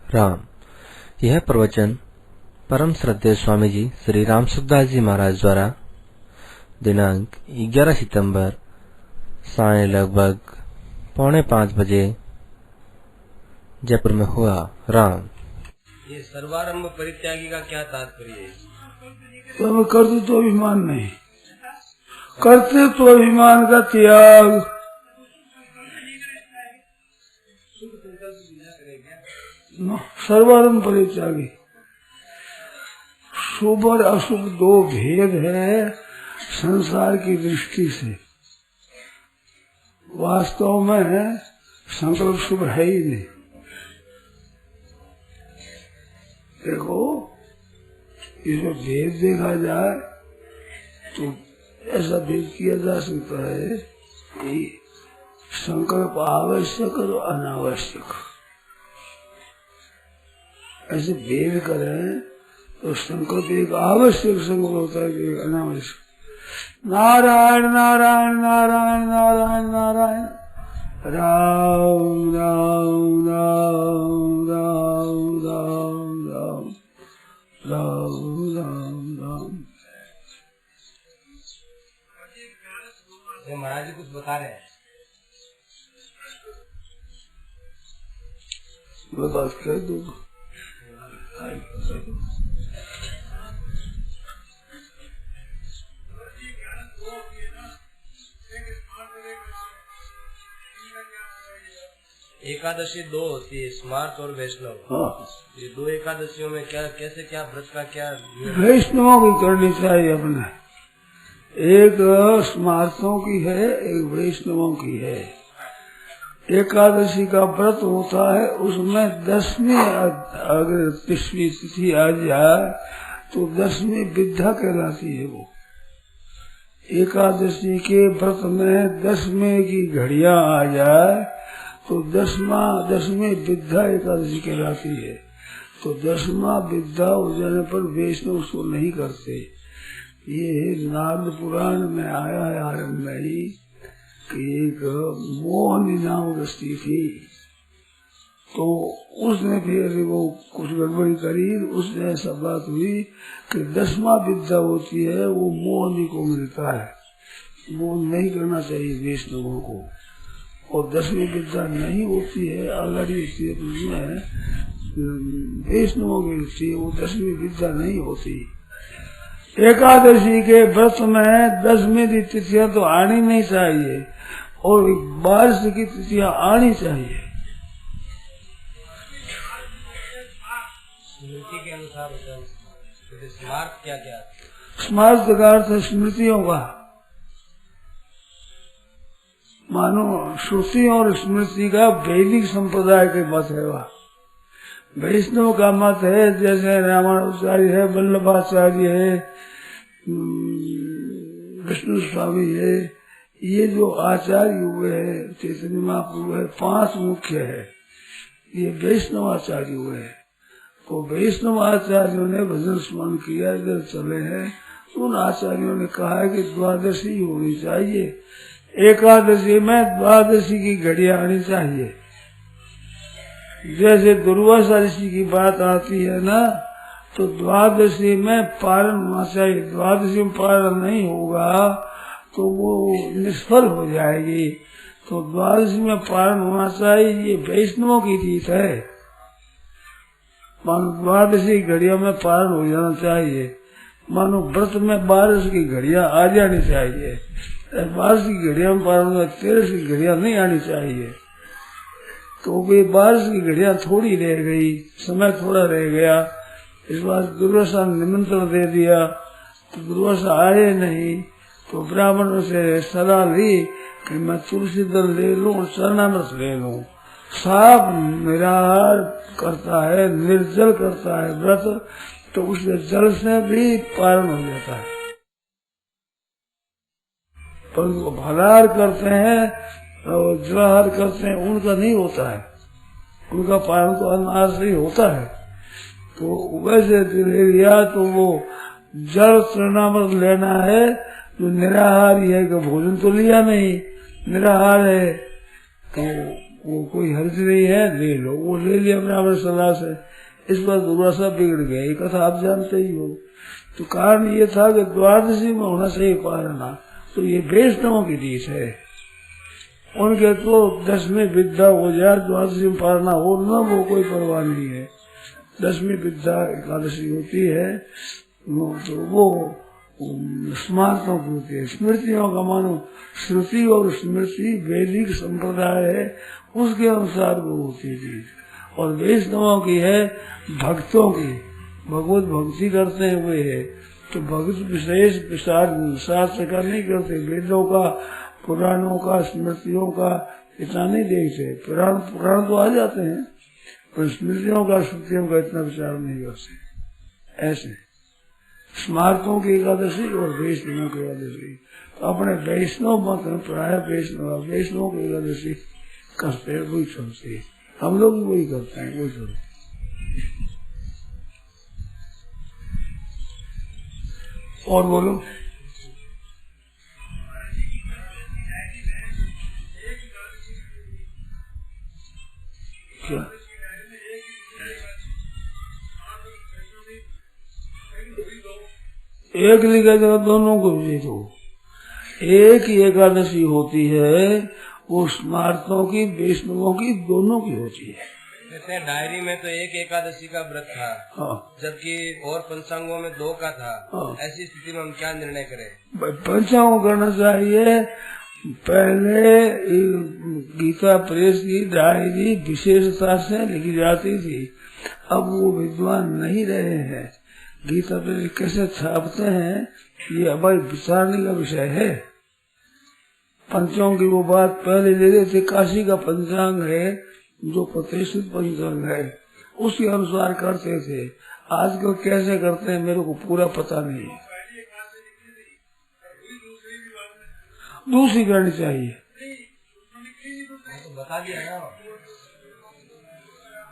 राम। यह प्रवचन परम श्रद्धेय स्वामी जी श्री राम सुखदास जी महाराज द्वारा दिनांक 11 सितंबर साय लगभग 4:45 बजे जयपुर में हुआ। राम। ये सर्वारंभ परित्यागी का क्या तात्पर्य है? तो करते तो अभिमान नहीं, करते तो अभिमान का त्याग। सर्वारंभ परित्यागी। शुभ और अशुभ दो भेद है संसार की दृष्टि से। वास्तव में संकल्प शुभ है ही नहीं। देखो, इसमें भेद देखा जाए तो ऐसा भेद किया जा सकता है कि संकल्प आवश्यक और अनावश्यक। ऐसे भेद करें तो संकल्प एक आवश्यक संकल्प होता है, एक अनावश्यक। नारायण नारायण नारायण नारायण नारायण, राम राम राम राम राम राम राम राम राम। महाराज जी कुछ बता रहे हैं। मैं बात कह दूँ। एकादशी दो होती है, स्मार्त और वैष्णव। हाँ, ये दो एकादशियों में क्या कैसे क्या व्रत का क्या? वैष्णवों की करनी चाहिए अपने। एक स्मार्तों की है, एक वैष्णवों की है। एकादशी का व्रत होता है, उसमें 10वीं अगर 30वीं तिथि आ जाए तो 10वीं विद्या कहलाती है। वो एकादशी के व्रत में 10वें की घड़ियां आ जाए तो 10वीं विद्या एकादशी कहलाती है। तो 10वां विद्या हो जाने पर वैष्णव उसको नहीं करते। ये नारद पुराण में आया है आरंभ में ही कि एक मोहनी नाम स्त्री थी, तो उसने फिर वो कुछ गड़बड़ी करी। उसने ऐसा बात हुई कि 10वां विद्या होती है वो मोहनी को मिलता है, वो नहीं करना चाहिए वैष्णवों को। और 10वीं विद्या नहीं होती है, आगाड़ी होती है, तो उसमें वैष्णवों की होती है, वो 10वीं विद्या नहीं होती। एकादशी के व्रत में 10वीं तिथियां तो आनी नहीं चाहिए और 12 की तिथियां आनी चाहिए। स्मृति के अनुसार होता है। स्मार्त क्या क्या? स्मार्त का अर्थ है स्मृतियों का। मानो श्रुति और स्मृति का वैदिक संप्रदाय के मत है। वह वैष्णव का मत है, जैसे रामानुजाचार्य है, वल्लभाचार्य है, विष्णु स्वामी है। ये जो आचार्य हुए हैं, चैतन्य महाप्रभु है, 5 मुख्य है, ये वैष्णव आचार्य हुए हैं। तो वैष्णव आचार्यों ने भजन स्मरण किया, इधर चले हैं। उन आचार्यों ने कहा है कि द्वादशी होनी चाहिए, एकादशी में 12 की घड़ियां आनी चाहिए। जैसे दुर्वासा ऋषि की बात आती है ना, तो 12 में पारण होना चाहिए। 12 में पारण नहीं होगा तो वो निष्फल हो जाएगी। तो 12 में पारण होना चाहिए, ये वैष्णवों की रीत है। 12 घड़ियों में पारण हो जाना चाहिए। मानो व्रत में 12 की घड़ियां आ जानी चाहिए। 12 की घड़ियां में पारण में 13 की घड़ियां नहीं आनी चाहिए। तो वे 12 की घड़ियां थोड़ी रह गई, समय थोड़ा रह गया। इस बार दुर्वासा निमंत्रण दे दिया तो दुर्वासा आए नहीं। तो ब्राह्मणों से सलाह ली कि मैं तुलसी दल ले लूं और चरणामृत ले लूं। साफ निराहार करता है, निर्जल करता है व्रत, तो उसके जल से भी पारण हो जाता है। पर वो फलाहार करते हैं और जलाहार करते हैं, उनका नहीं होता है। उनका पारण तो अनाहार से ही होता है। तो वैसे ले लिया तो वो जल चरणामृत लेना है, जो निराहार है कि भोजन तो लिया नहीं, निराहार है, तो वो कोई हर्ज नहीं है, ले लो। वो ले लिया अपने अपने सलाह से, इस पर दुर्वासा बिगड़ गया। ये कथा आप जानते ही हो। तो कारण ये था कि द्वादशी में होना चाहिए पारना, तो ये वैष्णवों की रीत है। उनके तो 10वीं विद्या हो जाए, द्वादशी में पारना हो न, वो कोई परवाह नहीं है। 10वीं विद्या एकादशी होती है तो वो स्मारकों की होती है, स्मृतियों का मानो। श्रुति और स्मृति वैदिक संप्रदाय है, उसके अनुसार वो होती थी। और वैष्णवों की है भक्तों की, भगवत भक्ति करते हुए है। तो भक्त विशेष शास्त्र का नहीं करते, वेदों का, पुराणों का, स्मृतियों का इतना नहीं देखते। पुराण तो आ जाते हैं, पर स्मृतियों का, श्रुतियों का इतना विचार नहीं करते। ऐसे स्मारकों की एकादशी और वैष्णवों की एकादशी, तो अपने वैष्णव मत में प्राय वैष्णव की एकादशी करते हैं, वही चलते हैं। हम लोग भी वही करते हैं, वही चलते। और बोलो क्या? एक लिखा जाए दोनों को भी दो। एक ही एकादशी होती है, वो स्मार्तों की, वैष्णवों की, दोनों की होती है। कहते हैं डायरी में तो एक एकादशी का व्रत था, हाँ। जबकि और पंचांगों में 2 का था। हाँ। ऐसी स्थिति में हम क्या निर्णय करें? पंचांग करना चाहिए। पहले गीता प्रेस की डायरी विशेषता से लिखी जाती थी, अब वो विद्वान नहीं रहे हैं। गीता प्रेस कैसे छापते हैं, ये अब विचारने का विषय है। पंचांग की वो बात पहले ले रहे थे, काशी का पंचांग है जो प्रतिष्ठित पंचांग है, उसके अनुसार करते थे। आजकल कैसे करते हैं मेरे को पूरा पता नहीं है। दूसरी करनी चाहिए, बता दिया ना,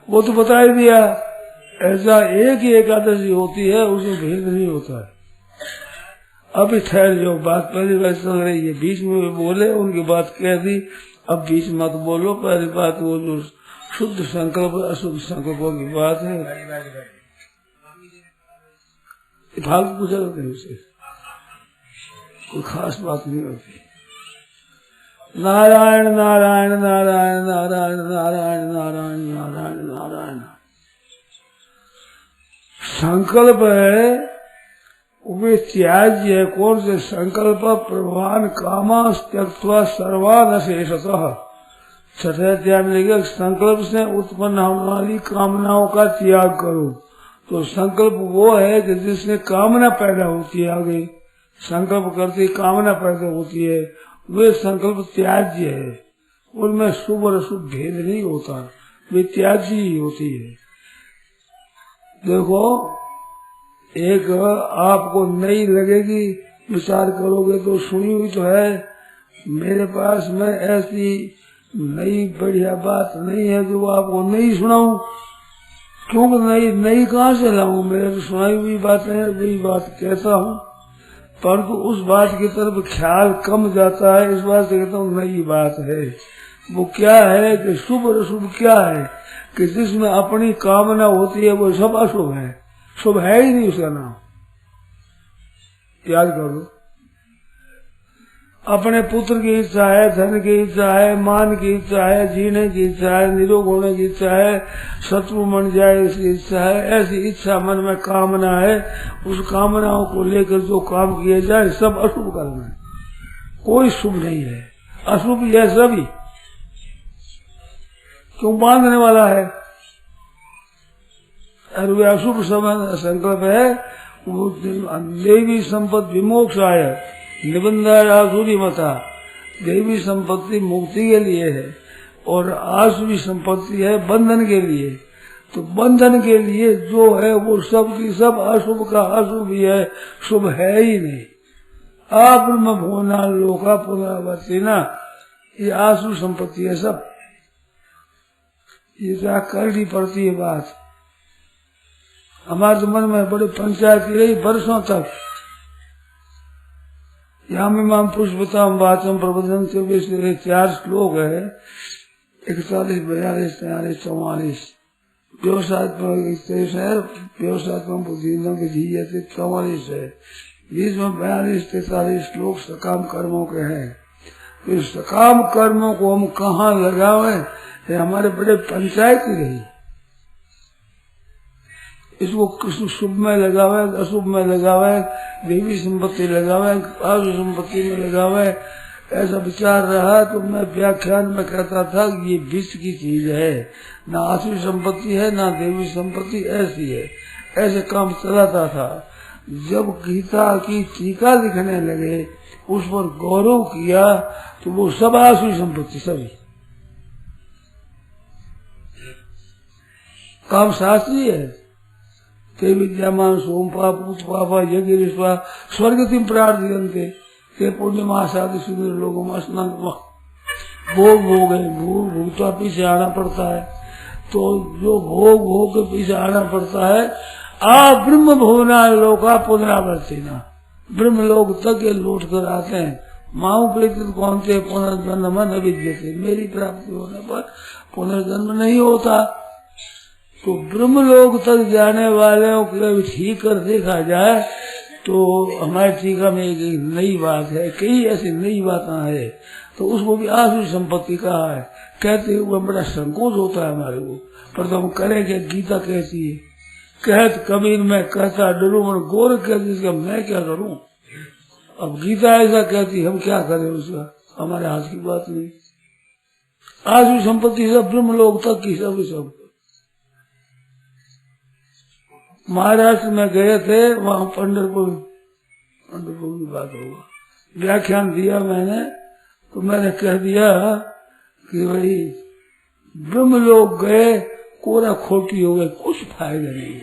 वो तो बता ही दिया। ऐसा एक ही एकादशी होती है, उसमें भेद नहीं होता है। अभी ठहर जो बात पहली बात चल रही है, बीच में बोले उनकी बात कह दी, अब बीच मत बोलो। पहली बात वो जो शुद्ध संकल्प अशुद्ध संकल्पों की बात है, फालतू पूछा करते हैं, उसे कोई खास बात नहीं होती। नारायण नारायण नारायण नारायण नारायण नारायण नारायण नारायण। संकल्प है वे त्याज्य है। कौन से संकल्प? प्रभान कामा त्यक्त्वा सर्वान शेषतः। छठे अध्याय में लिखा, संकल्प से उत्पन्न होने वाली कामनाओं का त्याग करो। तो संकल्प वो है कि जिससे कामना पैदा होती है, आगे संकल्प करती कामना पैदा होती है, वे संकल्प त्याज्य है। उनमें शुभ और अशुभ भेद नहीं होता, वे त्याज्य ही होती है। देखो, एक आपको नई लगेगी, विचार करोगे तो सुनी हुई तो है, मेरे पास में ऐसी नई बढ़िया बात नहीं है जो आपको नहीं सुनाऊं। क्योंकि नई कहाँ से लाऊं? मेरे तो सुनाई हुई बात है, वही बात कहता हूँ, परंतु उस बात की तरफ ख्याल कम जाता है। इस बात से कहता हूँ नई बात है। वो क्या है कि शुभ और अशुभ क्या है कि जिसमें अपनी कामना होती है वो सब अशुभ है, शुभ है ही नहीं उसका नाम। याद करो, अपने पुत्र की इच्छा है, धन की इच्छा है, मान की इच्छा है, जीने की इच्छा है, निरोग होने की इच्छा है, शत्रु बन जाए इसकी इच्छा है, ऐसी इच्छा मन में कामना है। उस कामनाओं को लेकर जो काम किए जाए सब अशुभ कर्म है, कोई शुभ नहीं है, अशुभ यह सभी। क्यों? बांधने वाला है, और वे अशुभ संकल्प है। वो देवी संपत्ति विमोक्षाय निबंधाय आसुरी मता। देवी संपत्ति मुक्ति के लिए है और आसुरी संपत्ति है बंधन के लिए। तो बंधन के लिए जो है वो सब की सब अशुभ का अशुभ ही है, शुभ है ही नहीं। आप में भोना लोका पुनरावर्ती ना, ये आसुरी संपत्ति है सब। ये क्या करनी पड़ती है बात। हमारे तो मन में बड़े पंचायत रही वर्षों तक। यहाँ में माम पुष्पताम वाचम प्रबंधन 4 श्लोक है। 41, 42, 43, 44 व्यवसायत्मक है, व्यवसायत्मक बुद्धिज्ञान की धीये 44 है। बीच में 42, 43 श्लोक सकाम कर्मों के हैं। तो सकाम कर्मों को हम कहाँ लगावे, ये हमारे बड़े पंचायत ही रही। इसको कृष्ण शुभ में लगावे, अशुभ में लगावे, देवी संपत्ति लगावे, आसु संपत्ति में लगावे, ऐसा विचार रहा। तो मैं व्याख्यान में कहता था कि ये बीच की चीज है, ना आसु संपत्ति है ना देवी संपत्ति, ऐसी है। ऐसे काम चलाता था। जब गीता की टीका लिखने लगे, उस पर गौरव किया, तो वो सब आसु संपत्ति सभी काम शास्त्रीय है। ते विद्यामान सोमपा पुष्पा यज्ञ स्वर्गतिम प्रार्थयन्ते ते पूर्णिमा शादी सुंदर लोगों में स्नान भोग भोग है। भोग तो पीछे आना पड़ता है। तो जो भोग के पीछे आना पड़ता है, आ ब्रह्म भुवना लोका पुनरावर्ती ना, ब्रह्म लोग तक ये लौट कर आते हैं। माऊ प्रेतित कौन थे पुनर्जन्म न विद्यते, मेरी प्राप्ति होने पर पुनर्जन्म नहीं होता। तो ब्रह्म लोग तक जाने वालों को ठीक कर देखा जाए तो हमारे टीका में एक नई बात है, कई ऐसी नई बातें है। तो उसको भी आसु संपत्ति कहा है। कहते हुए बड़ा संकोच होता है हमारे को, पर तो हम करें क्या? गीता कहती है, कहत कबीर मैं कहता डरूं, और गोर कहती मैं क्या करूं। अब गीता ऐसा कहती, हम क्या करें उसका, हमारे हाथ की बात नहीं। आसु संपत्ति सब ब्रह्म लोग तक की सब। महाराष्ट्र में गए थे, वहां पंढरपुर की बात होगा, व्याख्यान दिया मैंने। तो मैंने कह दिया कि भाई ब्रह्म लोग गए, कोरा खोटी हो गए, कुछ फायदा नहीं।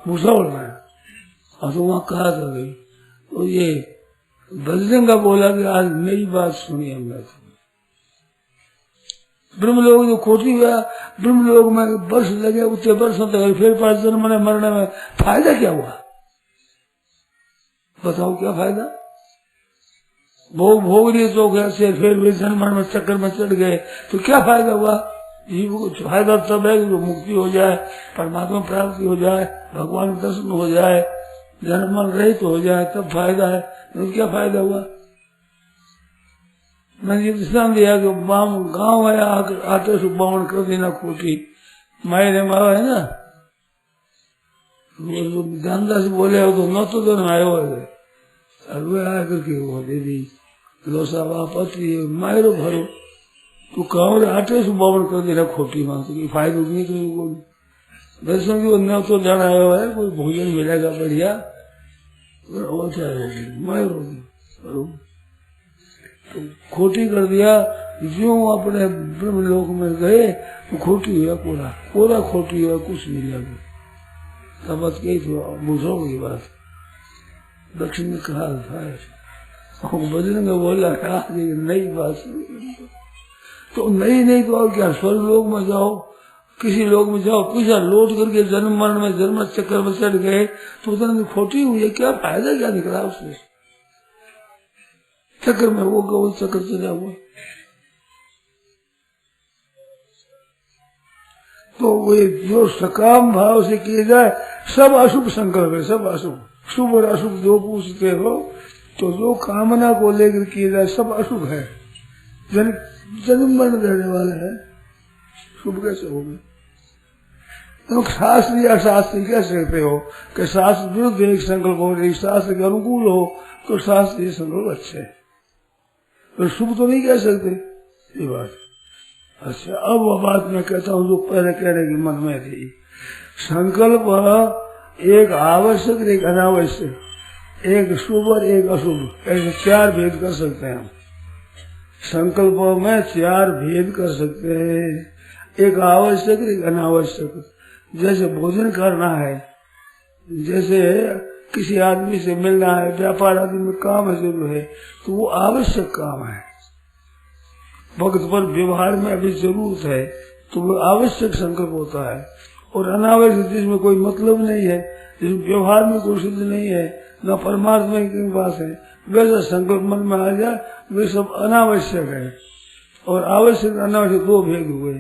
भूसावल में तो वहाँ कहा था भाई। तो ये बजरंग का बोला कि आज नई बात सुनी हमने। ब्रह्म लोग जो खोटी हुआ, ब्रह्म लोग में वर्ष लगे, उतने वर्षों तक फिर 5 जन्म मरने में फायदा क्या हुआ? बताओ क्या फायदा? भोग लिए तो कैसे, फिर वे जन्म में चक्कर में चढ़ गए, तो क्या फायदा हुआ? जीव को फायदा तब है कि मुक्ति हो जाए, परमात्मा प्राप्ति हो जाए, भगवान दर्शन हो जाए, जन्म रहित हो जाए, तब फायदा है। तो क्या फायदा हुआ? मैंने ये दृष्टान दिया कि गाँव है, आते से बावन कर देना खोटी। मायरे मावा है ना, ध्यानदास बोले हो तो न तो दिन आये हुए आया करके वो दे दी लोसा वापसी मायरो भरो। तो गाँव आटे से बावन कर देना खोटी मांग तो फायदा नहीं करेगी। दर्शन की न तो जाना आया हुआ है, कोई भोजन मिलेगा बढ़िया, और क्या होगी मायरो। तो खोटी कर दिया। जो अपने ब्रह्म लोक में गए तो खोटी हुआ, कोरा खोटी हुआ, कुछ नहीं लगे। तब कही तो बुझो की बात दक्षिण में कहा था। बजरंग बोला नई बात। तो नई तो और क्या, स्वर्ग लोक में जाओ, किसी लोग में जाओ, पीछा लौट करके जन्म मरण में जन्म चक्कर में चढ़ गए तो उधर खोटी हुई है, क्या फायदा क्या निकला उससे? चक्कर में वो चक्कर चला हुआ। तो वे जो सकाम भाव से किए जाए, सब अशुभ संकल्प है, सब अशुभ। शुभ और अशुभ जो पूछते हो तो जो कामना को लेकर किए जाए सब अशुभ है, जन्म मरण रहने वाले है, शुभ कैसे होगा? तो शास्त्रीय अशास्त्रीय कह सकते हो कि शास्त्र विरुद्ध एक संकल्प हो, एक शास्त्र के अनुकूल हो तो शास्त्रीय संकल्प अच्छे है, तो शुभ तो नहीं कह सकते ये बात। अच्छा, अब वह बात मैं कहता हूँ जो पहले कहने की मन में थी। संकल्प एक आवश्यक, एक अनावश्यक, एक शुभ और एक अशुभ, ऐसे 4 भेद कर सकते हैं हम। संकल्पों में 4 भेद कर सकते हैं, एक आवश्यक, एक अनावश्यक। जैसे भोजन करना है, जैसे किसी आदमी से मिलना है, व्यापार आदि में काम है जो है, तो वो आवश्यक काम है। वक्त पर व्यवहार में अभी जरूरत है तो वो आवश्यक संकल्प होता है। और अनावश्यक जिसमें कोई मतलब नहीं है, जिसमें व्यवहार में कोई सिद्ध नहीं है, न परमात्मा की पास है, वैसा संकल्प मन में आ जाए वे सब अनावश्यक है। और आवश्यक अनावश्यक दो भेद हुए।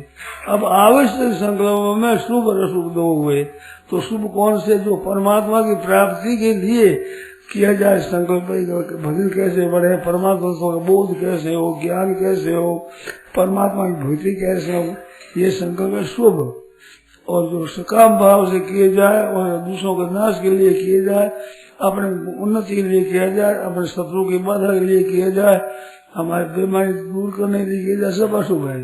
अब आवश्यक संकल्प में शुभ और अशुभ दो हुए। तो शुभ कौन से? जो परमात्मा की प्राप्ति के लिए किया जाए संकल्प, भजन कैसे बढ़े, परमात्मा का बोध कैसे हो, ज्ञान कैसे हो, परमात्मा की भक्ति कैसे हो, ये संकल्प है शुभ। और जो सकाम भाव से किए जाए और दूसरों के नाश के लिए किए जाए, अपने उन्नति के लिए किया जाए, अपने शत्रु की बाधा के लिए किया जाए, हमारे बीमारी दूर करने के लिए किया जाए, सब अशुभ है।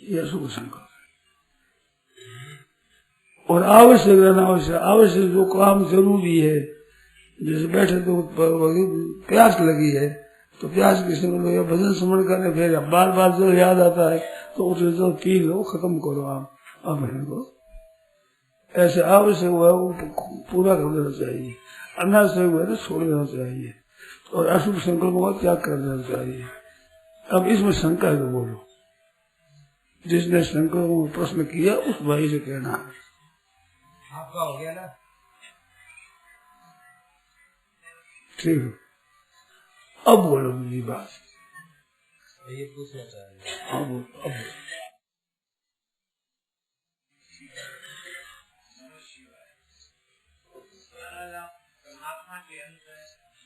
ये अशुभ संकल्प। और आवश्यक अनावश्यक, आवश्यक जो काम जरूरी है, जैसे बैठे तो प्यास लगी है तो प्यास के समय भजन स्मरण करने, फिर बार बार जो याद आता है तो उसे जो पी लो, खत्म करो आप भजन को। ऐसे आवश्यक हुआ वो पूरा कर देना चाहिए, अनावश्यक हुआ तो छोड़ देना चाहिए, और अशुभ संकल्पों का त्याग कर देना चाहिए। अब इसमें शंका है तो बोलो, जिसने संकल्पों में प्रश्न किया उस भाई से कहना है। आपका हो गया ना? ठीक है, अब बोलो मेरी बात। ये पूछना चाहिए। हाँ बोलो, अब बोलो। परमात्मा के अंदर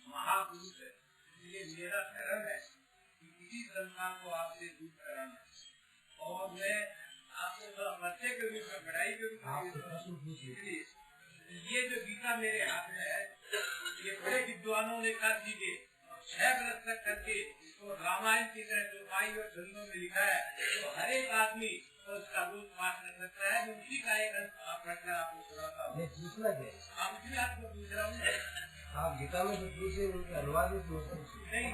महापुरुष है, इसलिए मेरा धर्म है कि किसी संतान को आपसे दूर कराना। और मैं आपको थोड़ा बच्चे के रूप में, पढ़ाई के रूप में, ये जो गीता मेरे हाथ में है, ये बड़े विद्वानों ने कहा दीजिए 6 वर्ष तक करके इसको रामायण की तरह जो पाई और छंदों में लिखा है, तो हर एक आदमी तो उसका रूप पाठ कर सकता है। मैं उसी का एक प्रश्न आपको सुनाता हूँ। पूछना क्या? आप उसी आपको पूछ रहा हूँ। आप गीता में पूछे, उनके अनुवाद में नहीं,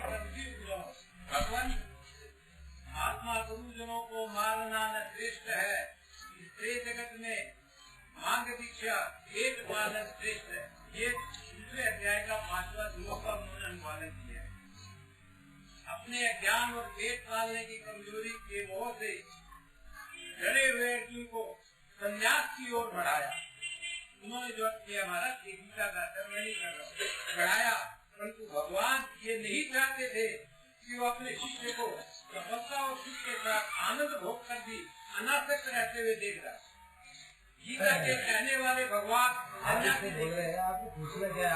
भगवान आत्मा गुरुजनों को मारना न श्रेष्ठ है, इस जगत में मांग दीक्षा एक पालन श्रेष्ठ है। ये दूसरे अध्याय का 5वां श्लोक का उन्होंने अनुवादन किया है। अपने अज्ञान और पेट पालने की कमजोरी के मोह से डरे हुए अर्जुन को संन्यास की ओर बढ़ाया। उन्होंने जो किया महाराज, गीता का कर्म नहीं कर रहा, बढ़ाया, परंतु भगवान ये नहीं चाहते थे कि वो अपने शिष्य को तपस्या और सुख के साथ आनंद भोग कर भी अनासक्त रहते हुए देख रहा। गीता के कहने वाले भगवान बोल रहे हैं, आपको पूछना क्या है?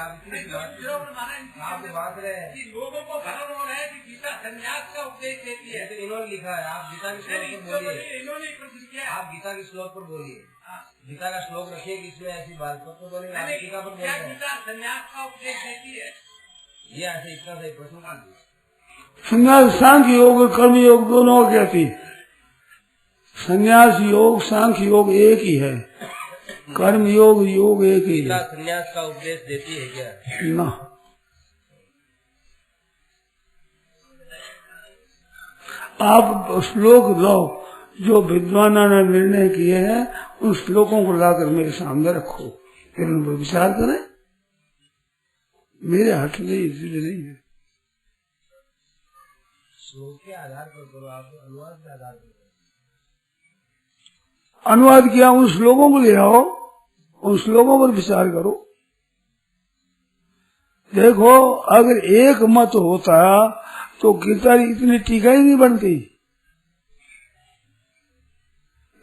आप बात रहे हैं कि लोगों को भ्रम हो रहा है कि गीता संन्यास का उपदेश देती है। तो इन्होंने लिखा है, आप गीता के श्लोक पर बोलिए। इन्होंने प्रश्न किया, आप गीता के श्लोक पर बोलिए। गीता का श्लोक रखिए कि इसमें ऐसी बात पर बोले, गीता पर क्या गीता संन्यास का उपदेश देती है? ये ऐसे इतना सही प्रश्न। संन्यास सांख्य योग और कर्म योग दोनों कहती है। संन्यास योग सांख्य योग एक ही है, कर्म योग योग एक ही है। संन्यास का उपदेश देती है क्या? ना, आप श्लोक लो जो विद्वानों ने निर्णय किए हैं, उन श्लोकों को लाकर मेरे सामने रखो, फिर उन पर विचार करें। मेरे हाथ में इसलिए नहीं है। श्लोक के आधार पर करो, आप अनुवाद के आधार पर। अनुवाद किया, उन श्लोकों को ले आओ, उन श्लोकों पर विचार करो। देखो, अगर एक मत होता तो गीता इतनी टीका ही नहीं बनती।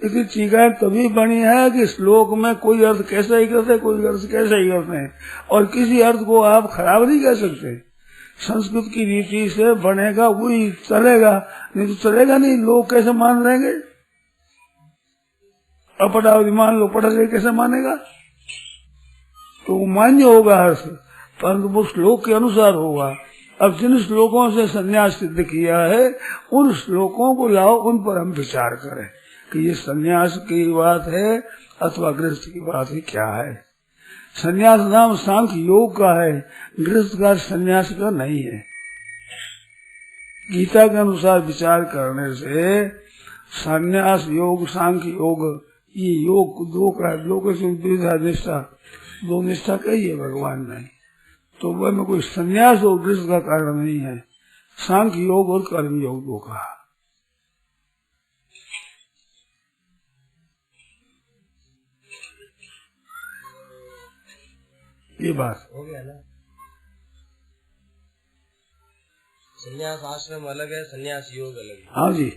इतनी टीकाएं तभी बनी है कि श्लोक में कोई अर्थ कैसा ही करते, कोई अर्थ कैसा ही करते हैं, और किसी अर्थ को आप खराब नहीं कह सकते। संस्कृत की रीति से बनेगा वही चलेगा, नहीं तो चलेगा नहीं। लोग कैसे मान लेंगे? अपढ़ा मान लो, पढ़ा ले कैसे मानेगा? तो मान्य होगा अर्थ, परंतु वो श्लोक के अनुसार होगा। अब जिन श्लोकों से संन्यास सिद्ध किया है, उन श्लोकों को लाओ, उन पर हम विचार करें कि ये संन्यास की बात है अथवा गृहस्थ की बात है, क्या है। संन्यास नाम सांख्य योग का है, गृहस्थ का संन्यास का नहीं है। गीता के अनुसार विचार करने से संन्यास योग सांख्य योग, ये योग दो का, दो के निष्ठा, दो निष्ठा कही है भगवान ने, तो वह में कोई संन्यास और गृहस्थ का कारण नहीं है। सांख्य योग और कर्म योग दो का। ये बात हो गया ना? संन्यास आश्रम अलग है, संन्यास योग अलग है। हाँ जी,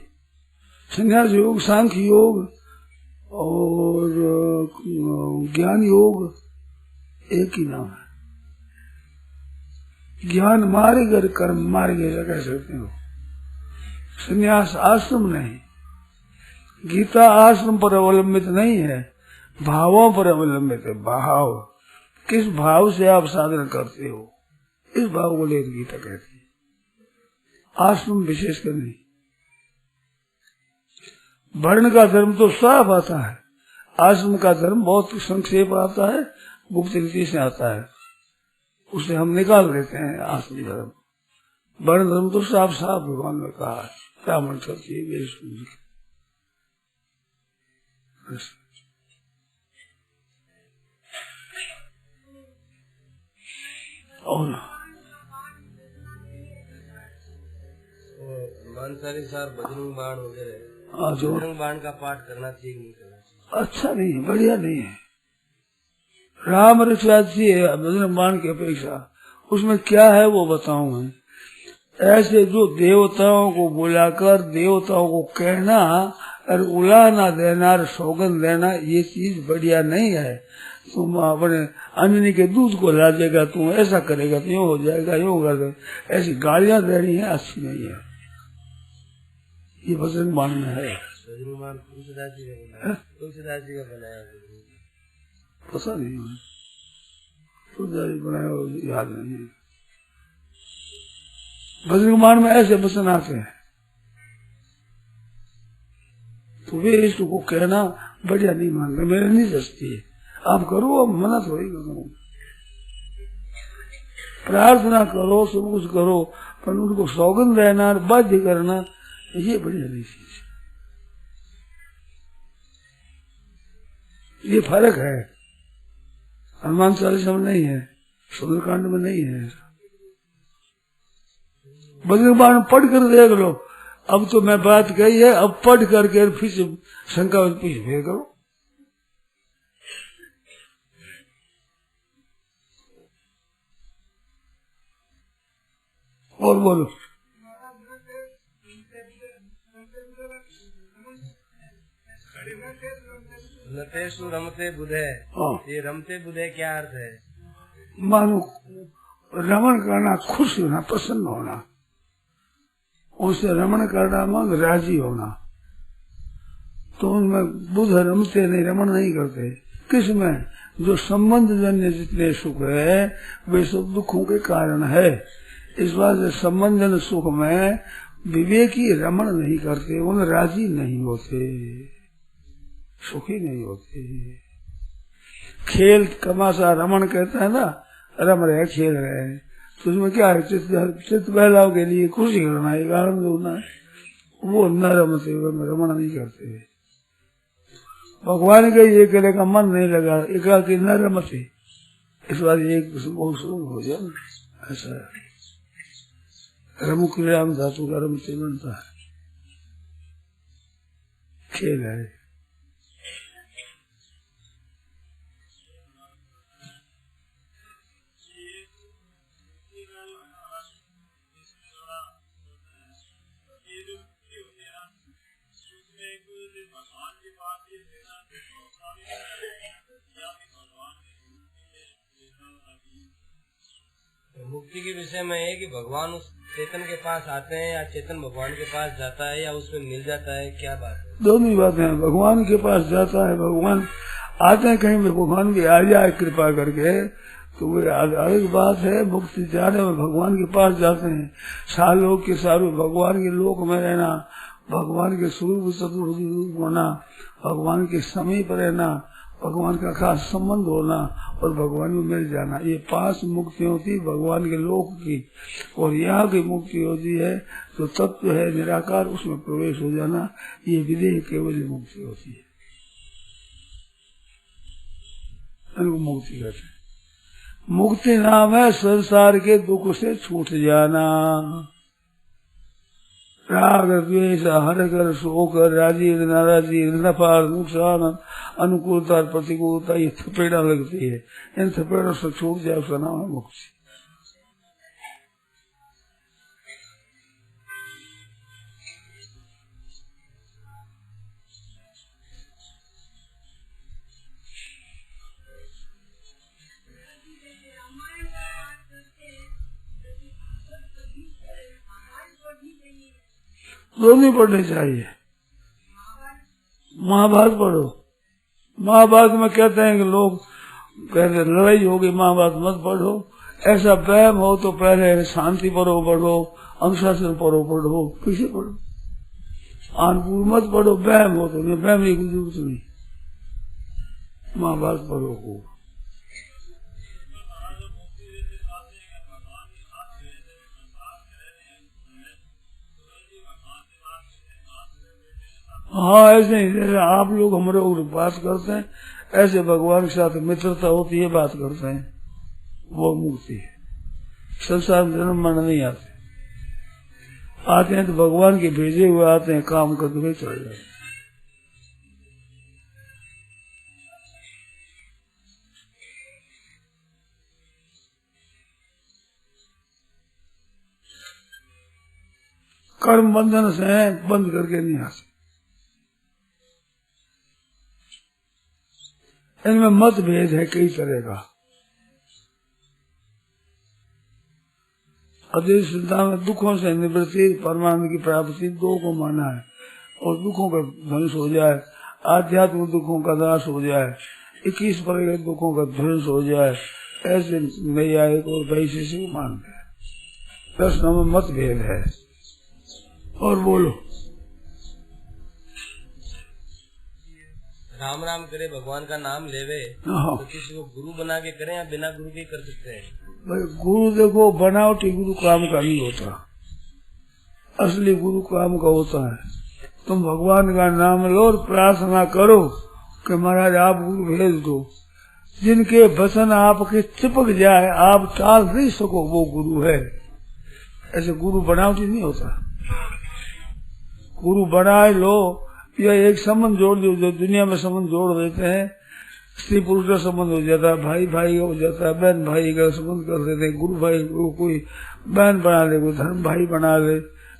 संन्यास योग, सांख्य योग और ज्ञान योग एक ही नाम है। ज्ञान मार्ग और कर्म मार्ग ऐसा कह सकते हो। संन्यास आश्रम नहीं, गीता आश्रम पर अवलंबित नहीं है, भावों पर अवलंबित है। भाव, किस भाव से आप साधना करते हो, इस भाव को लेकर गीता कहती है। आश्रम विशेषकर नहीं। वर्ण का धर्म तो साफ आता है, आश्रम का धर्म बहुत संक्षेप आता है, गुप्त रीति से आता है, उसे हम निकाल देते हैं आश्रम धर्म। वर्ण धर्म तो साफ साफ भगवान ने कहा है, ब्राह्मण क्षत्रिय वैश्य। और मानसारी सार बजरंग बाण वगैरह, जो बजरंग बाण का पाठ करना चाहिए नहीं करना चाहिए? अच्छा नहीं है, बढ़िया नहीं है। राम रक्षा अच्छी है बजरंग बाण की अपेक्षा। उसमें क्या है वो बताऊं मैं। ऐसे जो देवताओं को बुलाकर देवताओं को कहना और उलाना देना और सौगंध देना, ये चीज बढ़िया नहीं है। तुम अपने अंजनी के दूध को लाजेगा, तुम ऐसा करेगा तो यूँ हो जाएगा, यूँ कर दे, ऐसी गालियां देनी है, अच्छी नहीं है। ये बजरंग बाण में है। बजरंग बाण तुलसीदास जी का बनाया, पता नहीं है, तुलसीदास जी बनाया याद नहीं है। बजरंग बाण में ऐसे वचन आते हैं, तो वे इसको कहना बढ़िया नहीं मानते, मेरे नहीं सस्ती है। आप करो, अब मना थोड़ी करो, प्रार्थना करो, सब कुछ करो, पर उनको सौगंध देना, बाध्य करना, ये बढ़िया नहीं चीज। ये फर्क है, हनुमान चालीसा में नहीं है, सुंदरकांड में नहीं है। बजरंग बाण पढ़ कर देख लो। अब तो मैं बात कही है, अब पढ़ करके फिर से शंका पीछे फेर करो। और बोलो। नतेषु रमते बुधे, ये रमते बुधे क्या अर्थ है? मानो रमण करना, खुश होना, प्रसन्न होना, उनसे रमण करना मांग राजी होना। तो उनमें बुध रमते नहीं, रमण नहीं करते। किसमें? जो संबंध जन्य जितने सुख है वे सब दुखों के कारण है। इस बात से संबंधन सुख में विवेकी रमण नहीं करते, उन राजी नहीं होते, सुखी नहीं होते। खेल तमाशा रमण कहता है ना, रम रहे, खेल रहे हैं, तो उसमें क्या है? चित्त बहलाव के लिए खुशी करना, एक आनंद होना है, वो न रमते, रमण नहीं करते। भगवान के ये कहने का मन नहीं लगा, एकाकी न रमते, इस बात एक हो जाए ऐसा। रमु क्रिया धातु का रमते बनता है, खेल है। मुक्ति के विषय में है कि भगवान उस चेतन के पास आते हैं या चेतन भगवान के पास जाता है या उसमें मिल जाता है, क्या बात है? दोनों ही बातें हैं। भगवान के पास जाता है, भगवान आते हैं, कहीं भी भगवान भी आ जाए कृपा करके तो वो अलग बात है। मुक्ति जाने में भगवान के पास जाते हैं, सालों के सालों भगवान के लोक में रहना, भगवान के स्वरूप चतुर्थ होना, भगवान के समीप रहना, भगवान का खास संबंध होना और भगवान में मिल जाना, ये 5 मुक्ति होती भगवान के लोक की। और यहाँ की मुक्ति होती है जो तत्व है निराकार, उसमें प्रवेश हो जाना, ये विदेह केवल मुक्ति होती है, इनको मुक्ति कहते हैं। मुक्ति नाम है संसार के दुख से छूट जाना। राग द्वेष हर शोक राजी नाराजी नफा नुकसान अनुकूलता प्रतिकूलता, ये थपेड़ा लगती है, इन थपेड़ों से छूट जाए उसका नाम है मुक्ति। दोनों पढ़ने चाहिए। महाभारत पढ़ो। महाभारत में कहते हैं कि लोग कहते हैं लड़ाई होगी, महाभारत मत पढ़ो। ऐसा वहम हो तो पहले शांति पढ़ो, अनुशासन पढ़ो, किसे पढ़ो, आनपुर मत पढ़ो। वहम हो तो नहीं, वहम की जरूरत नहीं, महाभारत पढ़ो को। हाँ ऐसे ही जैसे आप लोग हमारे और बात करते हैं, ऐसे भगवान के साथ मित्रता होती है, बात करते हैं, वो मुक्ति है। संसार में जन्म मरण नहीं आते हैं तो भगवान के भेजे हुए आते हैं, काम करते हुए चले जाते। कर्म बंधन से बंद करके नहीं आते। इनमें मतभेद है कई तरह का। अद्वैत सिद्धांत में दुखों से निवृत्ति, परमानंद की प्राप्ति दो को माना है, और दुखों का ध्वंस हो जाए, आध्यात्मिक दुखों का नाश हो जाए, 21 प्रकार के दुखों का ध्वंस हो जाए, ऐसे नैयायिक और वैशेषिक को मानते हैं। प्रश्न में मतभेद है। और बोलो। राम राम करे, भगवान का नाम लेवे, हाँ। तो किसी को गुरु बना के करें या बिना गुरु के कर सकते हैं? भाई गुरु देखो, बनावटी गुरु काम का नहीं होता, असली गुरु काम का होता है। तुम भगवान का नाम लो और प्रार्थना करो कि महाराज आप गुरु भेज दो। जिनके वचन आपके चिपक जाए, आप टाल नहीं सको, वो गुरु है। ऐसे गुरु बनावटी नहीं होता। गुरु बनाए लो या एक संबंध जोड़ दो, जो दुनिया में संबंध जोड़ देते हैं। स्त्री पुरुष का संबंध हो जाता है, भाई भाई का हो जाता है, बहन भाई का संबंध कर देते हैं। गुरु भाई को कोई बहन बना ले, कोई धर्म भाई बना ले,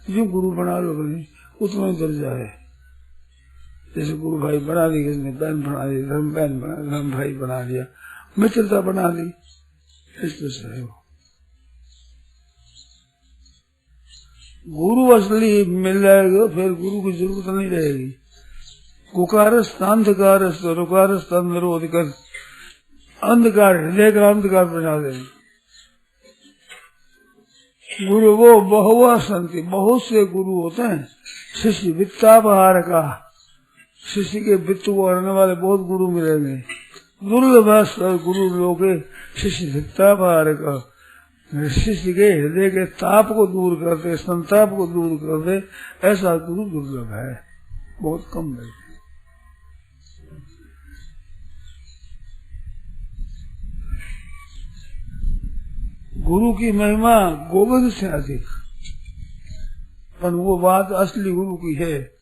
जो गुरु बना लो नहीं, उतना ही दर्जा है। जैसे गुरु भाई बना दी, किसने बहन बना दी, धर्म बहन बना, धर्म भाई बना दिया, मित्रता बना दी, इस तरह से है। गुरु असली मिल जाएगा, फिर गुरु की जरूरत नहीं रहेगी। कुकारस्तांधकार रुकारस्तांधरोध कर, अंधकार हृदय का अंधकार बना देंगे। गुरु वो बहुआ संति, बहुत से गुरु होते हैं। शिष्य वित्तापहार का, शिष्य के वित्त को हरने वाले बहुत गुरु मिलेंगे। दुर्लभ गुरु लोग शिष्य वित्तापहार का, शिष्य के हृदय के ताप को दूर करते, संताप को दूर करते, ऐसा गुरु दुर्लभ है, बहुत कम है। गुरु की महिमा गोविंद से अधिक, पर वो बात असली गुरु की है।